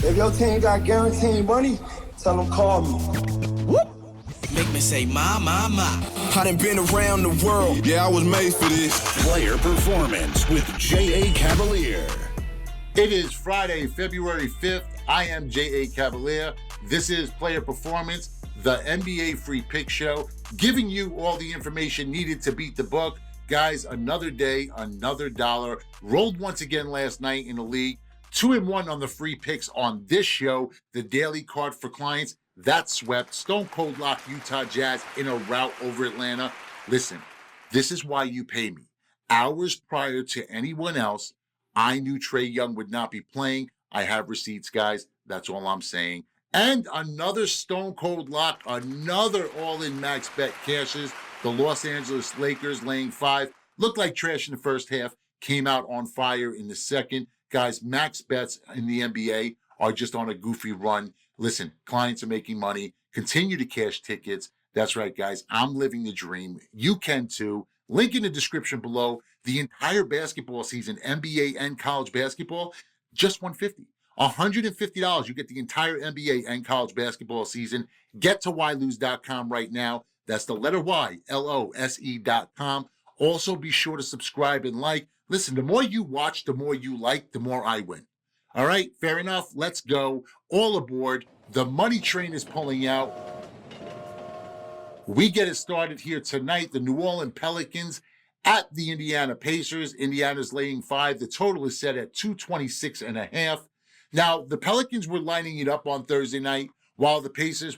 If your team got guaranteed money, tell them call me. Whoop. Make me say, my. I done been around the world. Yeah, I was made for this. Player Performance with J.A. Cavalier. It is Friday, February 5th. I am J.A. Cavalier. This is Player Performance, the NBA free pick show, giving you all the information needed to beat the book. Guys, another day, another dollar. Rolled once again last night in the league. 2-1 on the free picks on this show, the daily card for clients. That swept. Stone Cold Lock Utah Jazz in a rout over Atlanta. Listen, this is why you pay me. Hours prior to anyone else, I knew Trae Young would not be playing. I have receipts, guys. That's all I'm saying. And another Stone Cold Lock, another all-in max bet cashes. The Los Angeles Lakers laying 5. Looked like trash in the first half. Came out on fire in the second. Guys, max bets in the NBA are just on a goofy run. Listen, clients are making money. Continue to cash tickets. That's right, guys. I'm living the dream. You can too. Link in the description below. The entire basketball season, NBA and college basketball, just $150. $150. You get the entire NBA and college basketball season. Get to ylose.com right now. That's the letter Y, LOSE.com. Also, be sure to subscribe and like. Listen, the more you watch, the more you like, the more I win. All right, fair enough. Let's go. All aboard. The money train is pulling out. We get it started here tonight. The New Orleans Pelicans at the Indiana Pacers. Indiana's laying 5. The total is set at 226.5. Now, the Pelicans were lining it up on Thursday night, while the Pacers,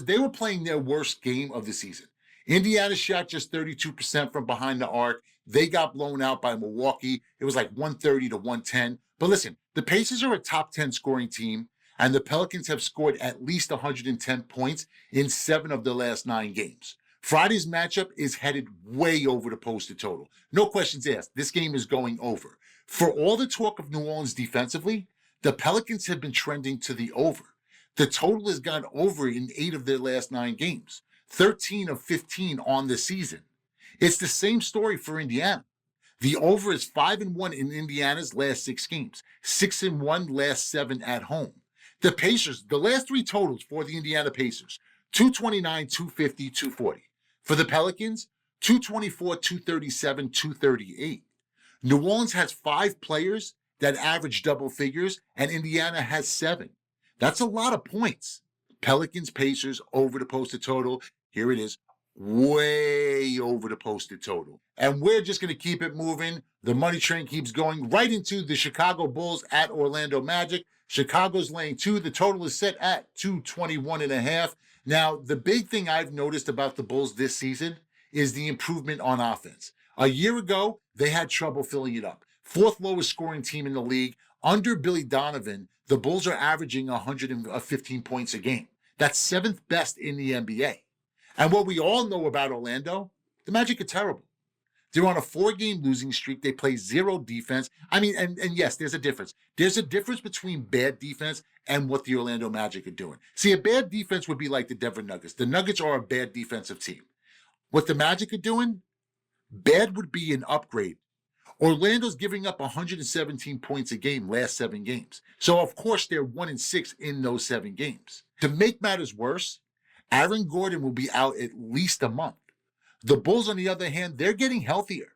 they were playing their worst game of the season. Indiana shot just 32% from behind the arc. They got blown out by Milwaukee. It was like 130 to 110. But listen, the Pacers are a top 10 scoring team, and the Pelicans have scored at least 110 points in 7 of the last 9 games. Friday's matchup is headed way over the posted total. No questions asked. This game is going over. For all the talk of New Orleans defensively, the Pelicans have been trending to the over. The total has gone over in 8 of their last 9 games, 13 of 15 on the season. It's the same story for Indiana. The over is 5-1 in Indiana's last 6 games, 6-1 last 7 at home. The Pacers, the last 3 totals for the Indiana Pacers, 229, 250, 240. For the Pelicans, 224, 237, 238. New Orleans has 5 players that average double figures, and Indiana has 7. That's a lot of points. Pelicans, Pacers, over the posted total. Here it is, way over the posted total. And we're just going to keep it moving. The money train keeps going right into the Chicago Bulls at Orlando Magic. Chicago's laying 2. The total is set at 221.5. Now, the big thing I've noticed about the Bulls this season is the improvement on offense. A year ago, they had trouble filling it up. 4th lowest scoring team in the league. Under Billy Donovan, the Bulls are averaging 115 points a game. That's 7th best in the NBA. And what we all know about Orlando, the Magic are terrible. They're on a 4-game losing streak. They play 0 defense. I mean, and yes, there's a difference. There's a difference between bad defense and what the Orlando Magic are doing. See, a bad defense would be like the Denver Nuggets. The Nuggets are a bad defensive team. What the Magic are doing, bad would be an upgrade. Orlando's giving up 117 points a game last 7 games. So, of course, they're 1-6 in those 7 games. To make matters worse, Aaron Gordon will be out at least a month. The Bulls, on the other hand, they're getting healthier.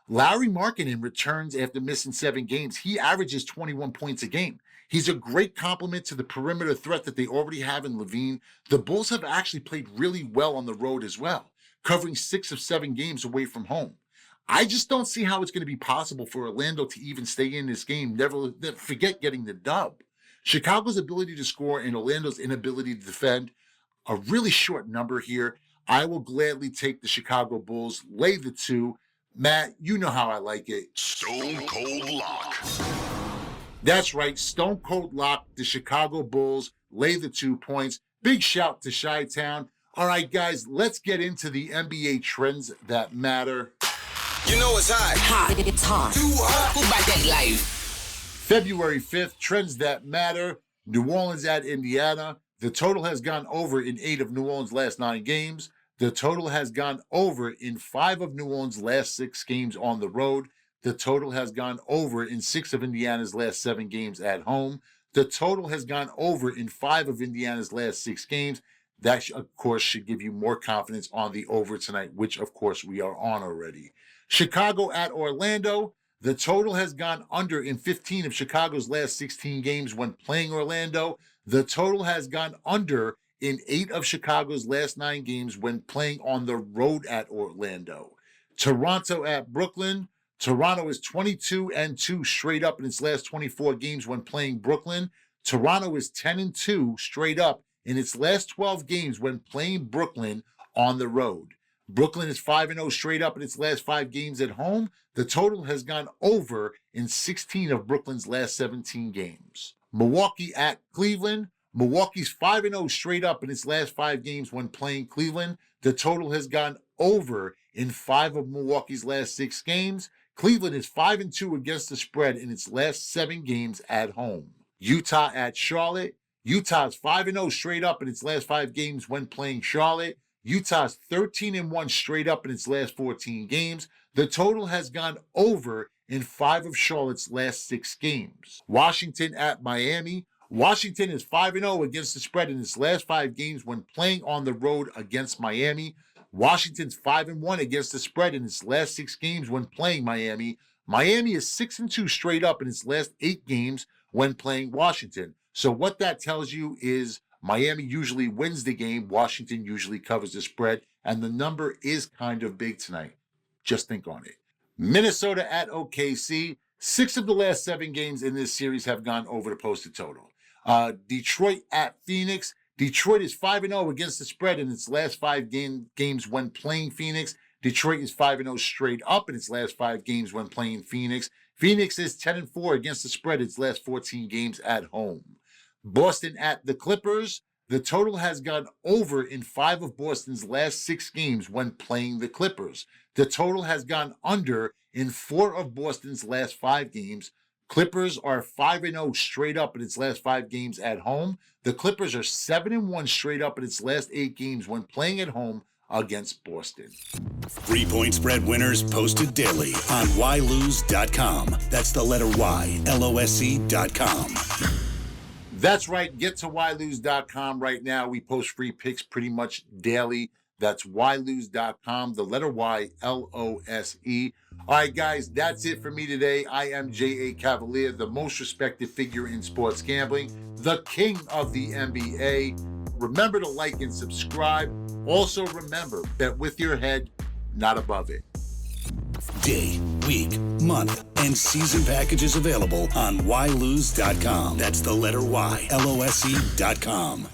Larry Markkinen returns after missing 7 games. He averages 21 points a game. He's a great complement to the perimeter threat that they already have in Levine. The Bulls have actually played really well on the road as well, covering 6 of 7 games away from home. I just don't see how it's going to be possible for Orlando to even stay in this game, never forget getting the dub. Chicago's ability to score and Orlando's inability to defend, a really short number here. I will gladly take the Chicago Bulls, lay the 2. Matt, you know how I like it. Stone Cold Lock. That's right, Stone Cold Lock, the Chicago Bulls, lay the 2 points. Big shout to Chi-Town. All right, guys, let's get into the NBA trends that matter. You know it's hot. Hot. It's hot. Too hot. Who about that life? February 5th, trends that matter. New Orleans at Indiana. The total has gone over in 8 of New Orleans' last 9 games. The total has gone over in 5 of New Orleans' last 6 games on the road. The total has gone over in 6 of Indiana's last 7 games at home. The total has gone over in 5 of Indiana's last 6 games. That, of course, should give you more confidence on the over tonight, which, of course, we are on already. Chicago at Orlando. The total has gone under in 15 of Chicago's last 16 games when playing Orlando. The total has gone under in 8 of Chicago's last 9 games when playing on the road at Orlando. Toronto at Brooklyn. Toronto is 22-2 straight up in its last 24 games when playing Brooklyn. Toronto is 10-2 straight up in its last 12 games when playing Brooklyn on the road. Brooklyn is 5-0 straight up in its last 5 games at home. The total has gone over in 16 of Brooklyn's last 17 games. Milwaukee at Cleveland. Milwaukee's 5-0 straight up in its last 5 games when playing Cleveland. The total has gone over in 5 of Milwaukee's last 6 games. Cleveland is 5-2 against the spread in its last 7 games at home. Utah at Charlotte. Utah is 5-0 straight up in its last 5 games when playing Charlotte. Utah is 13-1 straight up in its last 14 games. The total has gone over in 5 of Charlotte's last 6 games. Washington at Miami. Washington is 5-0 against the spread in its last 5 games when playing on the road against Miami. Washington's 5-1 against the spread in its last 6 games when playing Miami. Miami is 6-2 straight up in its last 8 games when playing Washington. So what that tells you is Miami usually wins the game, Washington usually covers the spread, and the number is kind of big tonight. Just think on it. Minnesota at OKC. 6 of the last 7 games in this series have gone over the posted total. Detroit at Phoenix. Detroit is 5-0 against the spread in its last 5 games when playing Phoenix. Detroit is 5-0 straight up in its last 5 games when playing Phoenix. Phoenix is 10-4 against the spread its last 14 games at home. Boston at the Clippers. The total has gone over in 5 of Boston's last 6 games when playing the Clippers. The total has gone under in 4 of Boston's last 5 games. Clippers are 5-0 straight up in its last 5 games at home. The Clippers are 7-1 straight up in its last 8 games when playing at home against Boston. 3-point spread winners posted daily on ylose.com. That's the letter Y, LOSE.com. That's right. Get to ylose.com right now. We post free picks pretty much daily. That's ylose.com, the letter Y, LOSE. All right, guys, that's it for me today. I am J.A. Cavalier, the most respected figure in sports gambling, the king of the NBA. Remember to like and subscribe. Also remember, bet with your head, not above it. Day, week, month, and season packages available on ylose.com. That's the letter Y, LOSE.com.